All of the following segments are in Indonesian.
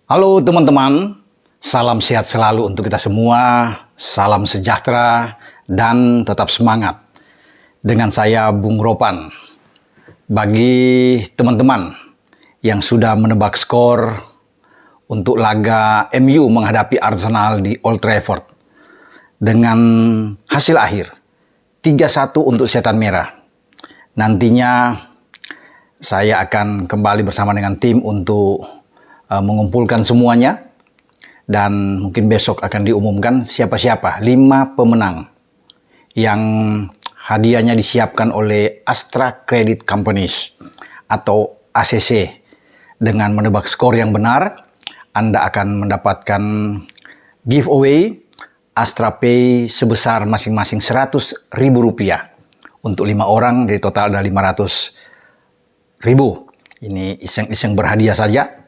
Halo teman-teman, salam sehat selalu untuk kita semua, salam sejahtera dan tetap semangat. Dengan saya Bung Ropan. Bagi teman-teman yang sudah menebak skor untuk laga MU menghadapi Arsenal di Old Trafford dengan hasil akhir 3-1 untuk Setan Merah. Nantinya saya akan kembali bersama dengan tim untuk mengumpulkan semuanya dan mungkin besok akan diumumkan siapa-siapa 5 pemenang yang hadiahnya disiapkan oleh Astra Credit Companies atau ACC. Dengan menebak skor yang benar, Anda akan mendapatkan giveaway Astra Pay sebesar masing-masing Rp100.000 untuk 5 orang, jadi total ada Rp500.000. Ini iseng-iseng berhadiah saja.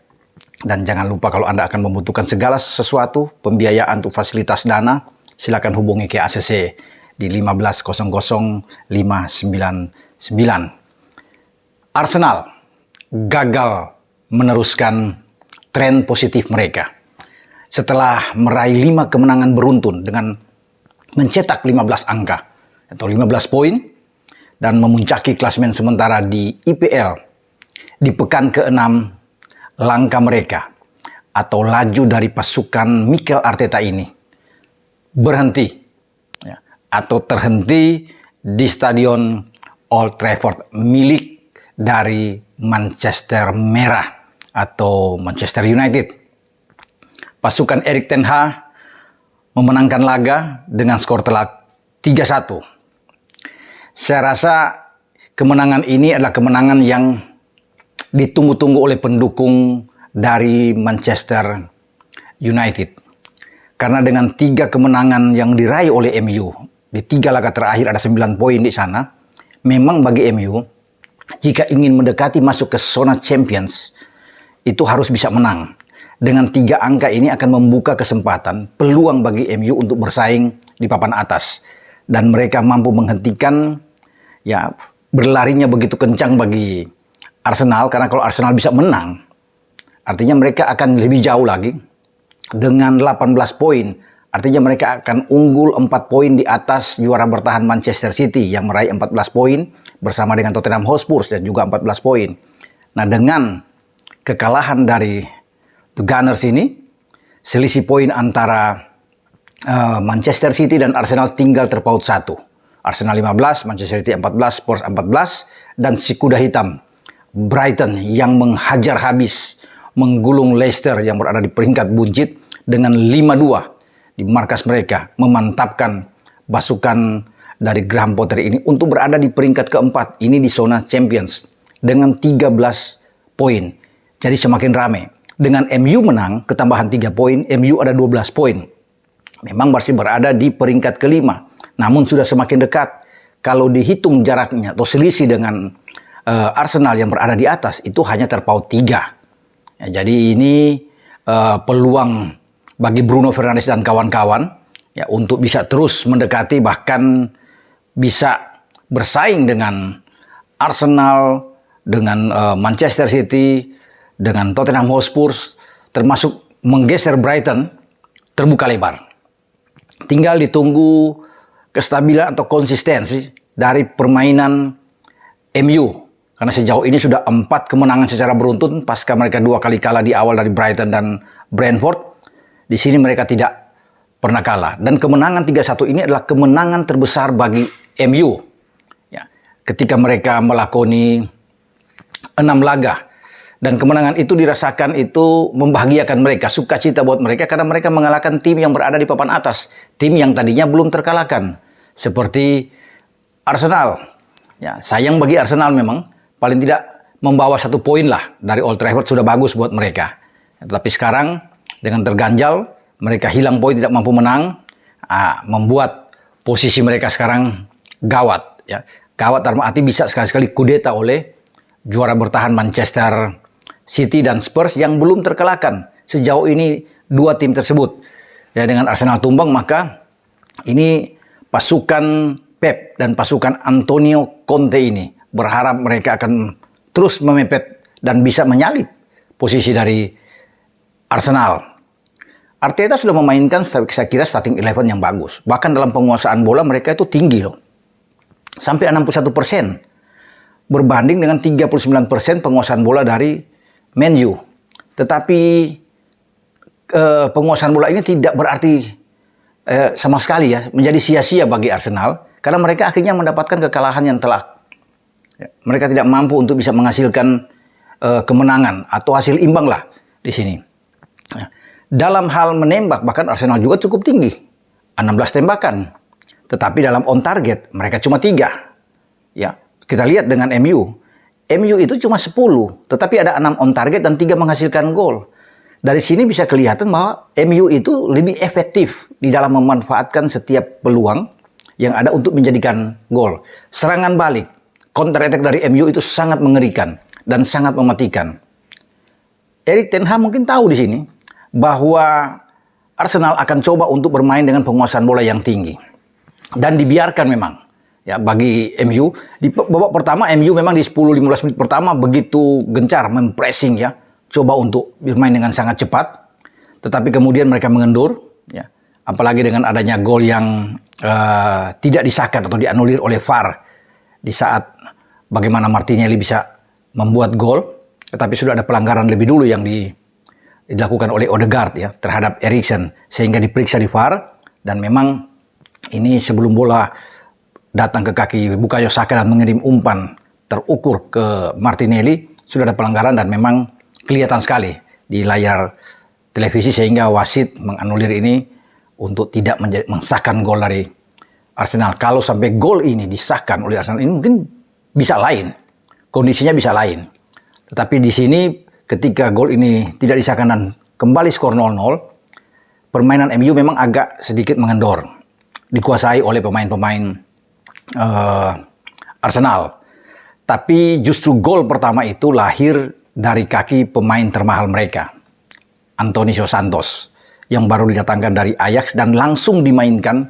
Dan jangan lupa kalau Anda akan membutuhkan segala sesuatu, pembiayaan untuk fasilitas dana, silakan hubungi ke ACC di 1500 599. Arsenal gagal meneruskan tren positif mereka. Setelah meraih 5 kemenangan beruntun dengan mencetak 15 angka atau 15 poin dan memuncaki klasemen sementara di IPL di pekan ke-6, langkah mereka atau laju dari pasukan Mikel Arteta ini berhenti atau terhenti di stadion Old Trafford milik dari Manchester Merah atau Manchester United. Pasukan Erik ten Hag memenangkan laga dengan skor telak 3-1. Saya rasa kemenangan ini adalah kemenangan yang ditunggu-tunggu oleh pendukung dari Manchester United. Karena dengan 3 kemenangan yang diraih oleh MU, di 3 laga terakhir ada 9 poin di sana, memang bagi MU, jika ingin mendekati masuk ke zona Champions, itu harus bisa menang. Dengan 3 angka ini akan membuka kesempatan, peluang bagi MU untuk bersaing di papan atas. Dan mereka mampu menghentikan berlarinya begitu kencang bagi Arsenal, karena kalau Arsenal bisa menang, artinya mereka akan lebih jauh lagi dengan 18 poin. Artinya mereka akan unggul 4 poin di atas juara bertahan Manchester City yang meraih 14 poin bersama dengan Tottenham Hotspur dan juga 14 poin. Nah, dengan kekalahan dari The Gunners ini, selisih poin antara Manchester City dan Arsenal tinggal terpaut 1. Arsenal 15, Manchester City 14, Spurs 14, dan si kuda hitam Brighton yang menghajar habis, menggulung Leicester yang berada di peringkat buncit dengan 5-2 di markas mereka, memantapkan pasukan dari Graham Potter ini untuk berada di peringkat keempat, ini di zona Champions dengan 13 poin. Jadi semakin ramai. Dengan MU menang, ketambahan 3 poin, MU ada 12 poin. Memang masih berada di peringkat kelima, namun sudah semakin dekat. Kalau dihitung jaraknya atau selisih dengan Arsenal yang berada di atas itu hanya terpaut 3. Jadi ini peluang bagi Bruno Fernandes dan kawan-kawan untuk bisa terus mendekati, bahkan bisa bersaing dengan Arsenal, dengan Manchester City, dengan Tottenham Hotspur, termasuk menggeser Brighton terbuka lebar. Tinggal ditunggu kestabilan atau konsistensi dari permainan MU. Karena sejauh ini sudah 4 kemenangan secara beruntun pasca mereka 2 kali kalah di awal dari Brighton dan Brentford. Di sini mereka tidak pernah kalah. Dan kemenangan 3-1 ini adalah kemenangan terbesar bagi MU. Ketika mereka melakoni 6 laga. Dan kemenangan itu dirasakan itu membahagiakan mereka, sukacita buat mereka karena mereka mengalahkan tim yang berada di papan atas. Tim yang tadinya belum terkalahkan. Seperti Arsenal. Sayang bagi Arsenal memang. Paling tidak membawa 1 poin lah dari Old Trafford sudah bagus buat mereka. Tetapi sekarang dengan terganjal, mereka hilang poin, tidak mampu menang, membuat posisi mereka sekarang gawat. Gawat dalam arti bisa sekali-sekali kudeta oleh juara bertahan Manchester City dan Spurs yang belum terkalahkan. Sejauh ini 2 tim tersebut. Dengan Arsenal tumbang, maka ini pasukan Pep dan pasukan Antonio Conte ini berharap mereka akan terus memepet dan bisa menyalip posisi dari Arsenal. Arteta sudah memainkan saya kira starting 11 yang bagus. Bahkan dalam penguasaan bola mereka itu tinggi loh. Sampai 61%. Berbanding dengan 39% penguasaan bola dari Man U. Tetapi penguasaan bola ini tidak berarti sama sekali ya menjadi sia-sia bagi Arsenal. Karena mereka akhirnya mendapatkan kekalahan yang telak. Mereka tidak mampu untuk bisa menghasilkan kemenangan atau hasil imbang lah di sini. Dalam hal menembak bahkan Arsenal juga cukup tinggi, 16 tembakan. Tetapi dalam on target mereka cuma 3. Ya, kita lihat dengan MU. MU itu cuma 10, tetapi ada 6 on target dan 3 menghasilkan gol. Dari sini bisa kelihatan bahwa MU itu lebih efektif di dalam memanfaatkan setiap peluang yang ada untuk menjadikan gol. Serangan balik, counter attack dari MU itu sangat mengerikan dan sangat mematikan. Erik ten Hag mungkin tahu di sini bahwa Arsenal akan coba untuk bermain dengan penguasaan bola yang tinggi. Dan dibiarkan memang ya bagi MU. Di babak pertama MU memang di 10-15 menit pertama begitu gencar mempressing ya. Coba untuk bermain dengan sangat cepat. Tetapi kemudian mereka mengendur ya. Apalagi dengan adanya gol yang tidak disahkan atau dianulir oleh VAR di saat bagaimana Martinelli bisa membuat gol, tetapi sudah ada pelanggaran lebih dulu yang dilakukan oleh Odegaard ya terhadap Eriksen sehingga diperiksa di VAR dan memang ini sebelum bola datang ke kaki Bukayo Saka dan mengirim umpan terukur ke Martinelli sudah ada pelanggaran dan memang kelihatan sekali di layar televisi sehingga wasit menganulir ini untuk tidak mensahkan gol dari Arsenal. Kalau sampai gol ini disahkan oleh Arsenal ini mungkin bisa lain, kondisinya bisa lain. Tetapi di sini ketika gol ini tidak disahkan dan kembali skor 0-0, permainan MU memang agak sedikit mengendor. Dikuasai oleh pemain-pemain Arsenal. Tapi justru gol pertama itu lahir dari kaki pemain termahal mereka, Anthony Santos, yang baru didatangkan dari Ajax dan langsung dimainkan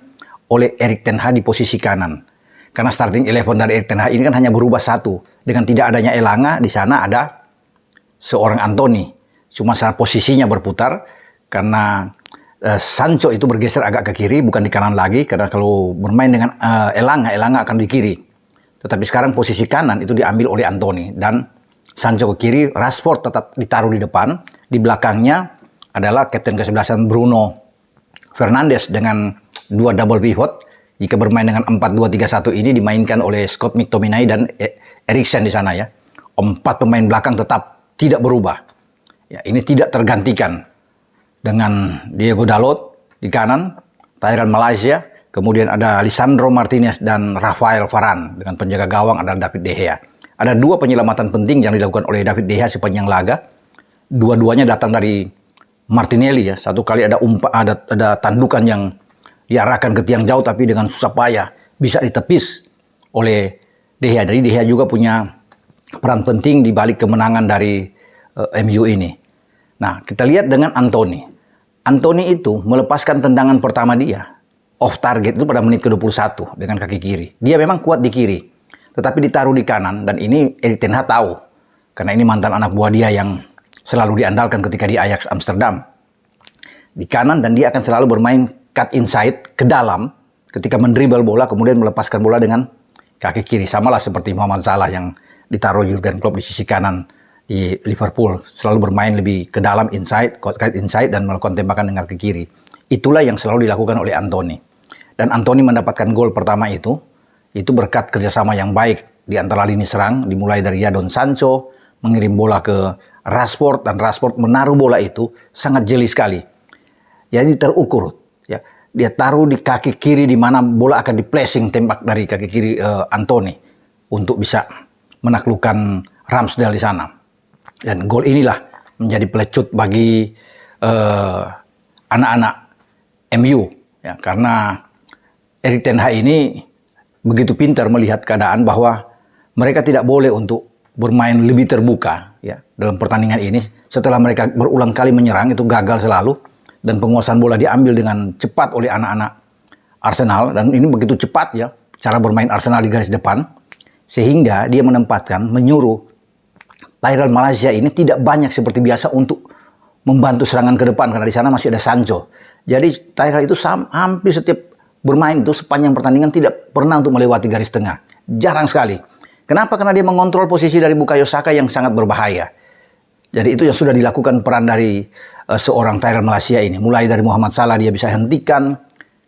oleh Erik ten Hag di posisi kanan. Karena starting 11 dari Erik ten Hag ini kan hanya berubah satu. Dengan tidak adanya Elanga, di sana ada seorang Anthony. Cuma saat posisinya berputar karena Sancho itu bergeser agak ke kiri, bukan di kanan lagi. Karena kalau bermain dengan Elanga akan di kiri. Tetapi sekarang posisi kanan itu diambil oleh Anthony. Dan Sancho ke kiri, Rashford tetap ditaruh di depan. Di belakangnya adalah kapten kesebelasan Bruno Fernandes dengan 2 double pivot. Jika bermain dengan 4-2-3-1 ini dimainkan oleh Scott McTominay dan Eriksen di sana ya. 4 pemain belakang tetap tidak berubah. Ya, ini tidak tergantikan dengan Diego Dalot di kanan, Tyrell Malaysia, kemudian ada Lisandro Martinez dan Rafael Varane dengan penjaga gawang adalah David De Gea. Ada 2 penyelamatan penting yang dilakukan oleh David De Gea sepanjang laga. Dua-duanya datang dari Martinelli ya. Satu kali ada tandukan yang diarahkan ke tiang jauh tapi dengan susah payah bisa ditepis oleh De Gea. Jadi De Gea juga punya peran penting di balik kemenangan dari MU ini. Nah, kita lihat dengan Anthony. Anthony itu melepaskan tendangan pertama dia off target itu pada menit ke-21 dengan kaki kiri. Dia memang kuat di kiri, tetapi ditaruh di kanan dan ini Erik ten Hag tahu. Karena ini mantan anak buah dia yang selalu diandalkan ketika di Ajax Amsterdam. Di kanan dan dia akan selalu bermain cut inside ke dalam ketika mendribble bola kemudian melepaskan bola dengan kaki kiri. Samalah seperti Mohamed Salah yang ditaruh Jurgen Klopp di sisi kanan di Liverpool. Selalu bermain lebih ke dalam inside, cut inside dan melakukan tembakan dengan kaki kiri. Itulah yang selalu dilakukan oleh Anthony. Dan Anthony mendapatkan gol pertama itu berkat kerjasama yang baik di antara lini serang. Dimulai dari Jadon Sancho, mengirim bola ke Rashford dan Rashford menaruh bola itu sangat jeli sekali. Jadi terukur. Ya, dia taruh di kaki kiri di mana bola akan di-placing tembak dari kaki kiri Anthony untuk bisa menaklukkan Ramsdale di sana. Dan gol inilah menjadi pelecut bagi anak-anak MU ya, karena Erik ten Hag ini begitu pintar melihat keadaan bahwa mereka tidak boleh untuk bermain lebih terbuka ya dalam pertandingan ini. Setelah mereka berulang kali menyerang itu gagal selalu. Dan penguasaan bola diambil dengan cepat oleh anak-anak Arsenal. Dan ini begitu cepat ya cara bermain Arsenal di garis depan. Sehingga dia menyuruh Tyrell Malaysia ini tidak banyak seperti biasa untuk membantu serangan ke depan karena di sana masih ada Sancho. Jadi Tyrell itu hampir setiap bermain itu sepanjang pertandingan tidak pernah untuk melewati garis tengah. Jarang sekali. Kenapa? Karena dia mengontrol posisi dari Bukayo Saka yang sangat berbahaya. Jadi itu yang sudah dilakukan peran dari seorang Tyrell Malaysia ini. Mulai dari Muhammad Salah dia bisa hentikan.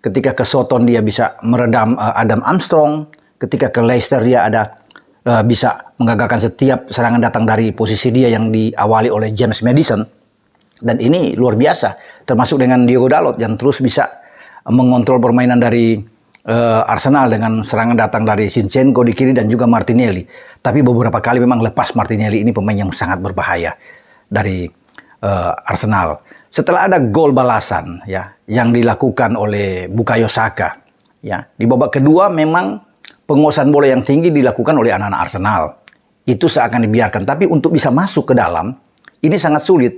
Ketika ke Soton dia bisa meredam Adam Armstrong. Ketika ke Leicester dia bisa menggagalkan setiap serangan datang dari posisi dia yang diawali oleh James Maddison. Dan ini luar biasa. Termasuk dengan Diogo Dalot yang terus bisa mengontrol permainan dari Arsenal dengan serangan datang dari Zinchenko di kiri dan juga Martinelli. Tapi beberapa kali memang lepas Martinelli ini pemain yang sangat berbahaya dari Arsenal. Setelah ada gol balasan ya yang dilakukan oleh Bukayo Saka ya, di babak kedua memang penguasaan bola yang tinggi dilakukan oleh anak-anak Arsenal. Itu seakan dibiarkan, tapi untuk bisa masuk ke dalam ini sangat sulit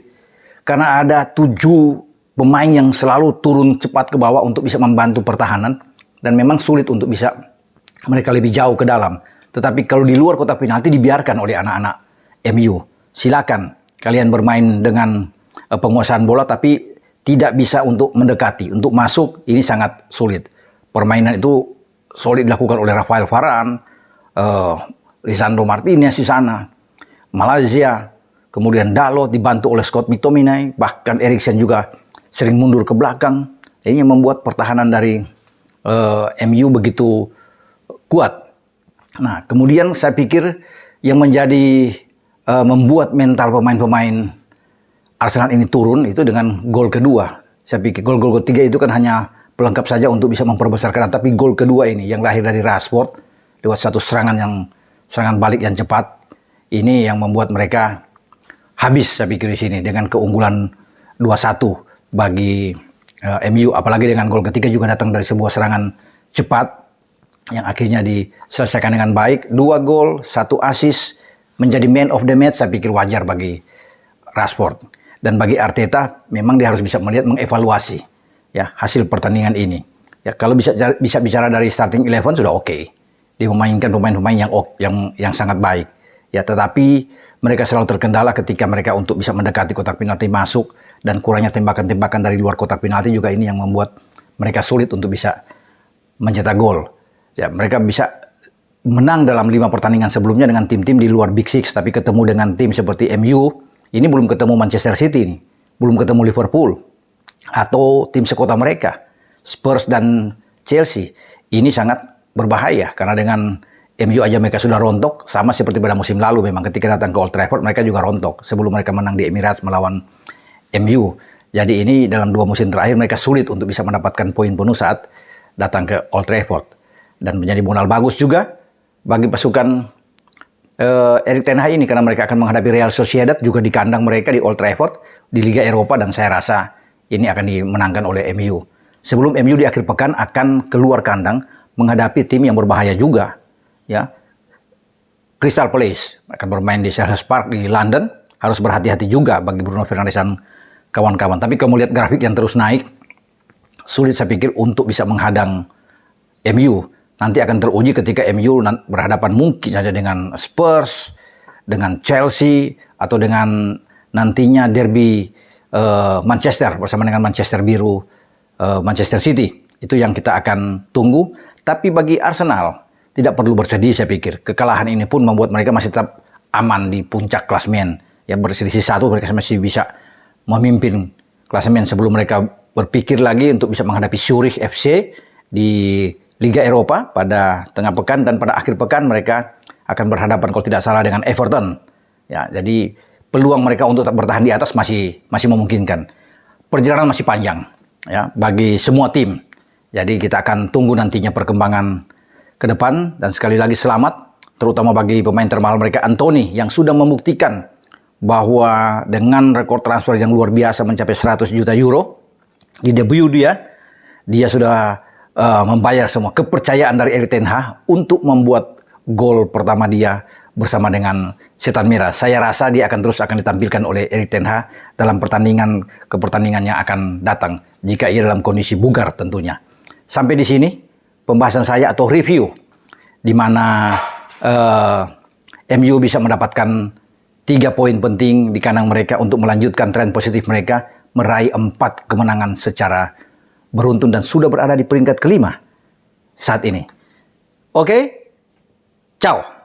karena ada 7 pemain yang selalu turun cepat ke bawah untuk bisa membantu pertahanan. Dan memang sulit untuk bisa mereka lebih jauh ke dalam. Tetapi kalau di luar kotak penalti dibiarkan oleh anak-anak MU. Silakan kalian bermain dengan penguasaan bola tapi tidak bisa untuk mendekati. Untuk masuk ini sangat sulit. Permainan itu sulit dilakukan oleh Rafael Varane, Lisandro Martinez di sana, Malaysia, kemudian Dalot dibantu oleh Scott McTominay, bahkan Eriksen juga sering mundur ke belakang. Ini yang membuat pertahanan dari MU begitu kuat. Nah, kemudian saya pikir yang menjadi membuat mental pemain-pemain Arsenal ini turun itu dengan gol kedua. Saya pikir gol-gol ketiga itu kan hanya pelengkap saja untuk bisa memperbesar keadaan, tapi gol kedua ini yang lahir dari Rashford lewat satu serangan balik yang cepat ini yang membuat mereka habis saya pikir di sini dengan keunggulan 2-1 bagi MU, apalagi dengan gol ketiga juga datang dari sebuah serangan cepat yang akhirnya diselesaikan dengan baik. 2 gol, 1 assist, menjadi man of the match saya pikir wajar bagi Rashford. Dan bagi Arteta memang dia harus bisa melihat, mengevaluasi ya hasil pertandingan ini. Ya kalau bisa bicara dari starting 11 sudah oke. Dia memainkan pemain-pemain yang sangat baik. Ya, tetapi mereka selalu terkendala ketika mereka untuk bisa mendekati kotak penalti masuk dan kurangnya tembakan-tembakan dari luar kotak penalti juga ini yang membuat mereka sulit untuk bisa mencetak gol. Ya, mereka bisa menang dalam 5 pertandingan sebelumnya dengan tim-tim di luar Big Six, tapi ketemu dengan tim seperti MU, ini belum ketemu Manchester City nih, belum ketemu Liverpool atau tim sekota mereka, Spurs dan Chelsea. Ini sangat berbahaya karena dengan MU aja mereka sudah rontok, sama seperti pada musim lalu memang ketika datang ke Old Trafford mereka juga rontok sebelum mereka menang di Emirates melawan MU. Jadi ini dalam 2 musim terakhir mereka sulit untuk bisa mendapatkan poin penuh saat datang ke Old Trafford. Dan menjadi modal bagus juga bagi pasukan Erik ten Hag ini karena mereka akan menghadapi Real Sociedad juga di kandang mereka di Old Trafford di Liga Eropa dan saya rasa ini akan dimenangkan oleh MU. Sebelum MU di akhir pekan akan keluar kandang menghadapi tim yang berbahaya juga. Ya, Crystal Palace akan bermain di Selhurst Park di London, harus berhati-hati juga bagi Bruno Fernandes dan kawan-kawan. Tapi kalau melihat grafik yang terus naik, sulit saya pikir untuk bisa menghadang MU. Nanti akan teruji ketika MU berhadapan mungkin saja dengan Spurs, dengan Chelsea, atau dengan nantinya derby Manchester bersama dengan Manchester Biru, Manchester City. Itu yang kita akan tunggu. Tapi bagi Arsenal tidak perlu bersedih saya pikir. Kekalahan ini pun membuat mereka masih tetap aman di puncak klasemen. Ya berselisih 1 mereka masih bisa memimpin klasemen sebelum mereka berpikir lagi untuk bisa menghadapi Zurich FC di Liga Eropa pada tengah pekan dan pada akhir pekan mereka akan berhadapan kalau tidak salah dengan Everton. Ya, jadi peluang mereka untuk tetap bertahan di atas masih memungkinkan. Perjalanan masih panjang ya bagi semua tim. Jadi kita akan tunggu nantinya perkembangan ke depan dan sekali lagi selamat terutama bagi pemain termahal mereka Anthony yang sudah membuktikan bahwa dengan rekor transfer yang luar biasa mencapai 100 juta euro di debut dia sudah membayar semua kepercayaan dari Erik ten Hag untuk membuat gol pertama dia bersama dengan Setan Merah. Saya rasa dia akan ditampilkan oleh Erik ten Hag dalam pertandingan yang akan datang jika ia dalam kondisi bugar tentunya. Sampai di sini pembahasan saya atau review di mana MU bisa mendapatkan 3 poin penting di kandang mereka untuk melanjutkan tren positif mereka, meraih 4 kemenangan secara beruntun dan sudah berada di peringkat kelima saat ini. Oke, ciao.